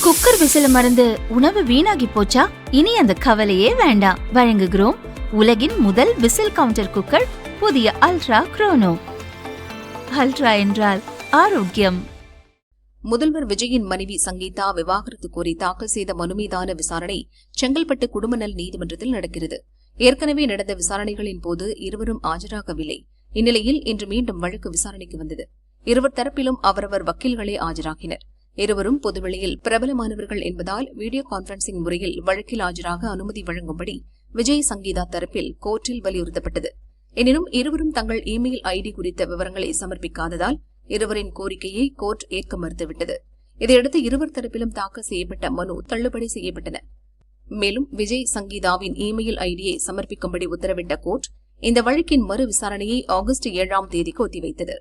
Cooker விசில மறந்து உணவு வீணாகி போச்சா? இனி அந்த கவலையே வேண்டாம். வழங்குகிறோம் உலகின் முதல் விசில் கவுண்டர் குக்கர், புதிய அல்ட்ரா குரோனோ. அல்ட்ரா என்றால் ஆரோக்கியம். முதல்வர் விஜயின் மனைவி சங்கீதா விவாகரத்து கோரி தாக்கல் செய்த மனு மீதான விசாரணை செங்கல்பட்டு குடும்ப நல நீதிமன்றத்தில் நடக்கிறது. ஏற்கனவே நடந்த விசாரணைகளின் போது இருவரும் ஆஜராகவில்லை. இந்நிலையில் இன்று மீண்டும் வழக்கு விசாரணைக்கு வந்தது. இருவர் தரப்பிலும் அவரவர் வக்கீல்களே ஆஜராகினர். இருவரும் பொதுவெளியில் பிரபலமானவர்கள் என்பதால் வீடியோ கான்பரன்சிங் முறையில் வழக்கில் ஆஜராக அனுமதி வழங்கும்படி விஜய் சங்கீதா தரப்பில் கோர்ட்டில் வலியுறுத்தப்பட்டது. எனினும் இருவரும் தங்கள் இமெயில் ஐடி குறித்த விவரங்களை சமர்ப்பிக்காததால் இருவரின் கோரிக்கையை கோர்ட் ஏற்க மறுத்துவிட்டது. இதையடுத்து இருவர் தரப்பிலும் தாக்கல் செய்யப்பட்ட மனு தள்ளுபடி செய்யப்பட்டன. மேலும் விஜய் சங்கீதாவின் இமெயில் ஐடியை சமர்ப்பிக்கும்படி உத்தரவிட்ட கோர்ட் இந்த வழக்கின் மறு விசாரணையை ஆகஸ்ட் 7ஆம் தேதிக்கு ஒத்திவைத்தது.